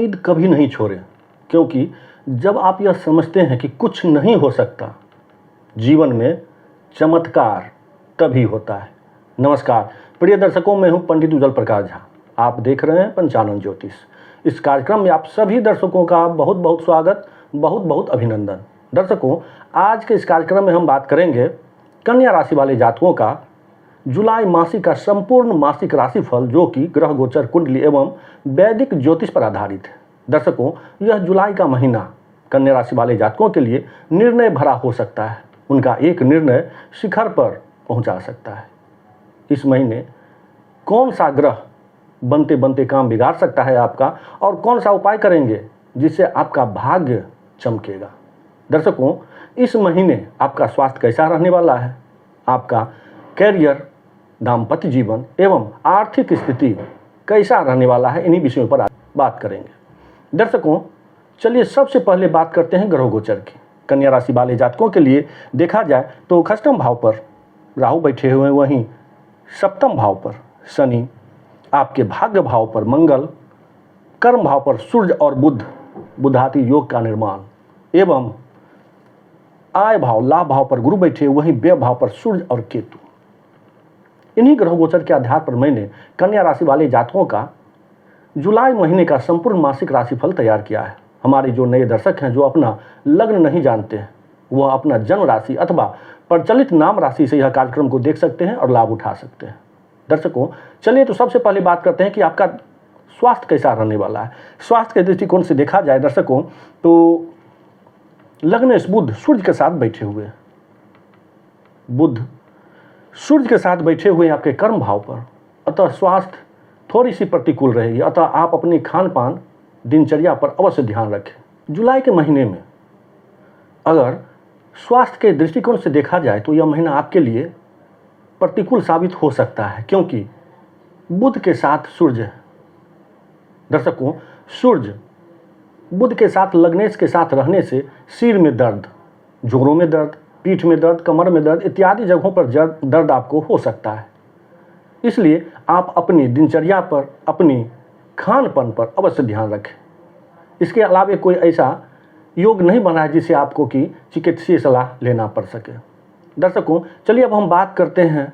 उम्मीद कभी नहीं छोड़ें, क्योंकि जब आप यह समझते हैं कि कुछ नहीं हो सकता, जीवन में चमत्कार तभी होता है। नमस्कार प्रिय दर्शकों, मैं हूं पंडित उज्जवल प्रकाश झा। आप देख रहे हैं पंचानन ज्योतिष। इस कार्यक्रम में आप सभी दर्शकों का बहुत बहुत स्वागत, बहुत बहुत अभिनंदन। दर्शकों, आज के इस कार्यक्रम में हम बात करेंगे कन्या राशि वाले जातकों का जुलाई मासिक का संपूर्ण मासिक राशिफल, जो कि ग्रह गोचर, कुंडली एवं वैदिक ज्योतिष पर आधारित है। दर्शकों, यह जुलाई का महीना कन्या राशि वाले जातकों के लिए निर्णय भरा हो सकता है। उनका एक निर्णय शिखर पर पहुंचा सकता है। इस महीने कौन सा ग्रह बनते बनते काम बिगाड़ सकता है आपका, और कौन सा उपाय करेंगे जिससे आपका भाग्य चमकेगा। दर्शकों, इस महीने आपका स्वास्थ्य कैसा रहने वाला है, आपका कैरियर, दाम्पत्य जीवन एवं आर्थिक स्थिति कैसा रहने वाला है, इन्हीं विषयों पर बात करेंगे। दर्शकों, चलिए सबसे पहले बात करते हैं ग्रह गोचर की। कन्या राशि वाले जातकों के लिए देखा जाए तो अष्टम भाव पर राहु बैठे हुए, वहीं सप्तम भाव पर शनि, आपके भाग्य भाव पर मंगल, कर्म भाव पर सूर्य और बुध, बुधाति योग का निर्माण, एवं आय भाव, लाभ भाव पर गुरु बैठे, वहीं व्यय भाव पर सूर्य और केतु। इन्हीं ग्रह गोचर के आधार पर मैंने कन्या राशि वाले जातकों का जुलाई महीने का संपूर्ण मासिक राशिफल तैयार किया है। हमारे जो नए दर्शक हैं, जो अपना लग्न नहीं जानते हैं, वह अपना जन्म राशि अथवा प्रचलित नाम राशि से यह कार्यक्रम को देख सकते हैं और लाभ उठा सकते हैं। दर्शकों, चलिए तो सबसे पहले बात करते हैं कि आपका स्वास्थ्य कैसा रहने वाला है। स्वास्थ्य के दृष्टिकोण से देखा जाए दर्शकों, तो लग्न बुध सूर्य के साथ बैठे हुए, बुध सूर्य के साथ बैठे हुए आपके कर्म भाव पर, अतः स्वास्थ्य थोड़ी सी प्रतिकूल रहेगी। अतः आप अपनी खान पान दिनचर्या पर अवश्य ध्यान रखें। जुलाई के महीने में अगर स्वास्थ्य के दृष्टिकोण से देखा जाए तो यह महीना आपके लिए प्रतिकूल साबित हो सकता है, क्योंकि बुध के साथ सूर्य है। दर्शकों, सूर्य बुध के साथ, लग्नेश के साथ रहने से सिर में दर्द, जोड़ों में दर्द, पीठ में दर्द, कमर में दर्द इत्यादि जगहों पर दर्द आपको हो सकता है। इसलिए आप अपनी दिनचर्या पर, अपनी खान पान पर अवश्य ध्यान रखें। इसके अलावा कोई ऐसा योग नहीं बना है जिससे आपको कि चिकित्सीय सलाह लेना पड़ सके। दर्शकों, चलिए अब हम बात करते हैं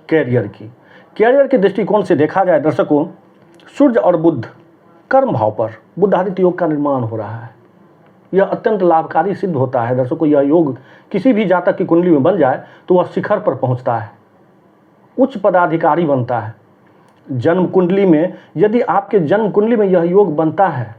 कैरियर की। कैरियर के दृष्टिकोण से देखा जाए दर्शकों, सूर्य और बुध कर्म भाव पर बुधादित्य योग का निर्माण हो रहा है। यह अत्यंत लाभकारी सिद्ध होता है। दर्शकों, यह योग किसी भी जातक की कुंडली में बन जाए तो वह शिखर पर पहुंचता है, उच्च पदाधिकारी बनता है। जन्म कुंडली में यदि आपके जन्म कुंडली में यह योग बनता है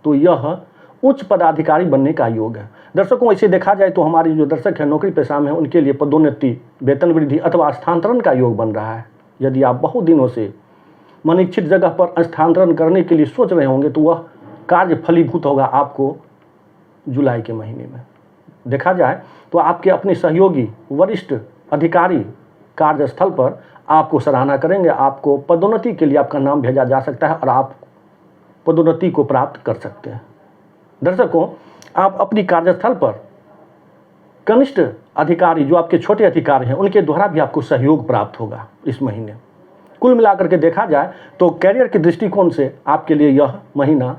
तो यह उच्च पदाधिकारी बनने का योग है। दर्शकों, इसे देखा जाए तो हमारी जो दर्शक हैं, नौकरी पेशा में हैं, उनके लिए पदोन्नति, वेतन वृद्धि अथवा स्थानांतरण का योग बन रहा है। यदि आप बहुत दिनों से अनिश्चित जगह पर स्थानांतरण करने के लिए सोच रहे होंगे तो वह कार्य फलीभूत होगा आपको जुलाई के महीने में। देखा जाए तो आपके अपने सहयोगी, वरिष्ठ अधिकारी कार्यस्थल पर आपको सराहना करेंगे। आपको पदोन्नति के लिए आपका नाम भेजा जा सकता है और आप पदोन्नति को प्राप्त कर सकते हैं। दर्शकों, आप अपनी कार्यस्थल पर कनिष्ठ अधिकारी, जो आपके छोटे अधिकारी हैं, उनके द्वारा भी आपको सहयोग प्राप्त होगा इस महीने। कुल मिलाकर के देखा जाए तो कैरियर के दृष्टिकोण से आपके लिए यह महीना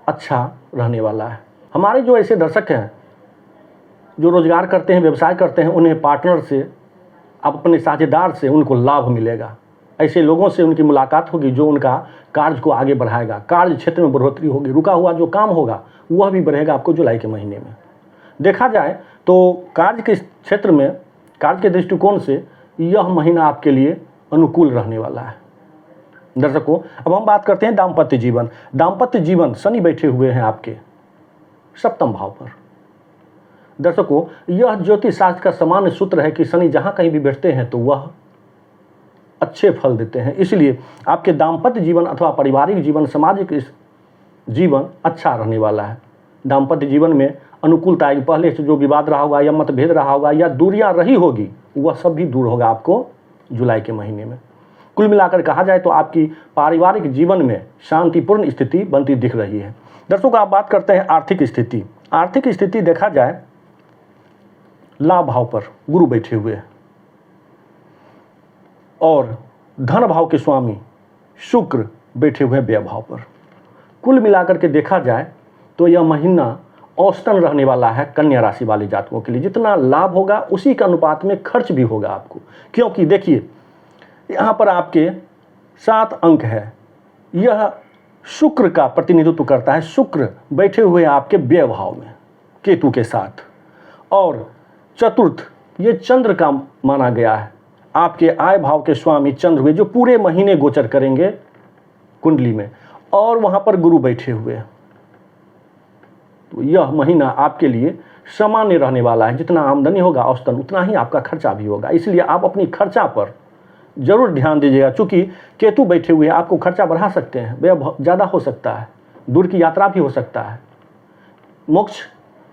अच्छा रहने वाला है। हमारे जो ऐसे दर्शक हैं जो रोजगार करते हैं, व्यवसाय करते हैं, उन्हें पार्टनर से, अपने साझेदार से उनको लाभ मिलेगा। ऐसे लोगों से उनकी मुलाकात होगी जो उनका कार्य को आगे बढ़ाएगा। कार्य क्षेत्र में बढ़ोतरी होगी, रुका हुआ जो काम होगा वह भी बढ़ेगा आपको जुलाई के महीने में। देखा जाए तो कार्य के क्षेत्र में, कार्य के दृष्टिकोण से यह महीना आपके लिए अनुकूल रहने वाला है। दर्शकों, अब हम बात करते हैं दाम्पत्य जीवन। दाम्पत्य जीवन, शनि बैठे हुए हैं आपके सप्तम भाव पर। दर्शकों, यह ज्योतिष शास्त्र का सामान्य सूत्र है कि शनि जहाँ कहीं भी बैठते हैं तो वह अच्छे फल देते हैं। इसलिए आपके दाम्पत्य जीवन अथवा पारिवारिक जीवन, सामाजिक जीवन अच्छा रहने वाला है। दाम्पत्य जीवन में अनुकूलता, पहले से जो विवाद रहा होगा या मतभेद रहा होगा या दूरियां रही होगी, वह सब भी दूर होगा आपको जुलाई के महीने में। कुल मिलाकर कहा जाए तो आपकी पारिवारिक जीवन में शांतिपूर्ण स्थिति बनती दिख रही है। दर्शकों, आप बात करते हैं आर्थिक स्थिति। आर्थिक स्थिति देखा जाए, लाभ भाव पर गुरु बैठे हुए हैं और धन भाव के स्वामी शुक्र बैठे हुए व्यय भाव पर। कुल मिलाकर के देखा जाए तो यह महीना औसतन रहने वाला है कन्या राशि वाले जातकों के लिए। जितना लाभ होगा उसी के अनुपात में खर्च भी होगा आपको, क्योंकि देखिए यहाँ पर आपके 7 अंक है। यह शुक्र का प्रतिनिधित्व करता है। शुक्र बैठे हुए आपके व्यय भाव में केतु के साथ, और चतुर्थ ये चंद्र का माना गया है। आपके आय भाव के स्वामी चंद्र हुए जो पूरे महीने गोचर करेंगे कुंडली में, और वहाँ पर गुरु बैठे हुए हैं। तो यह महीना आपके लिए सामान्य रहने वाला है। जितना आमदनी होगा औसतन उतना ही आपका खर्चा भी होगा। इसलिए आप अपनी खर्चा पर जरूर ध्यान दीजिएगा। चूँकि केतु बैठे हुए आपको खर्चा बढ़ा सकते हैं, वह ज़्यादा हो सकता है, दूर की यात्रा भी हो सकता है, मोक्ष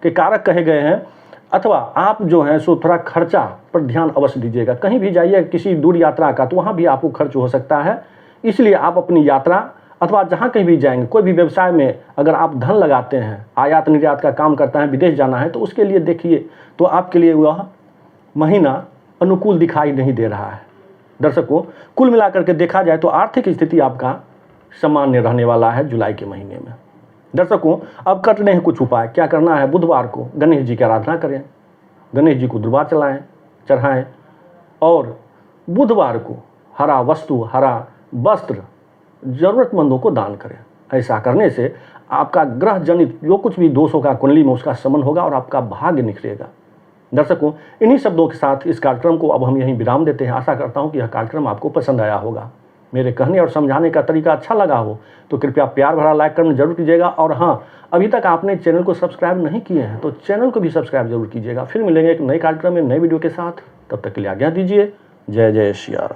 के कारक कहे गए हैं। अथवा आप जो हैं सो थोड़ा खर्चा पर ध्यान अवश्य दीजिएगा। कहीं भी जाइए किसी दूर यात्रा का, तो वहाँ भी आपको खर्च हो सकता है। इसलिए आप अपनी यात्रा अथवा जहाँ कहीं भी जाएंगे, कोई भी व्यवसाय में अगर आप धन लगाते हैं, आयात निर्यात का काम करता है, विदेश जाना है, तो उसके लिए देखिए तो आपके लिए वह महीना अनुकूल दिखाई नहीं दे रहा है। दर्शकों, कुल मिलाकर के देखा जाए तो आर्थिक स्थिति आपका सामान्य रहने वाला है जुलाई के महीने में। दर्शकों, अब करने हैं कुछ उपाय। क्या करना है? बुधवार को गणेश जी की आराधना करें, गणेश जी को दुर्वा चढ़ाएं, और बुधवार को हरा वस्तु, हरा वस्त्र ज़रूरतमंदों को दान करें। ऐसा करने से आपका ग्रह जनित जो कुछ भी दोष होगा कुंडली में, उसका शमन होगा और आपका भाग्य निखरेगा। दर्शकों, इन्हीं शब्दों के साथ इस कार्यक्रम को अब हम यहीं विराम देते हैं। आशा करता हूं कि यह कार्यक्रम आपको पसंद आया होगा। मेरे कहने और समझाने का तरीका अच्छा लगा हो तो कृपया प्यार भरा लाइक करना जरूर कीजिएगा। और हाँ, अभी तक आपने चैनल को सब्सक्राइब नहीं किए हैं तो चैनल को भी सब्सक्राइब जरूर कीजिएगा। फिर मिलेंगे एक नए कार्यक्रम में नए वीडियो के साथ। तब तक के लिए आज्ञा दीजिए। जय जय श्री राम।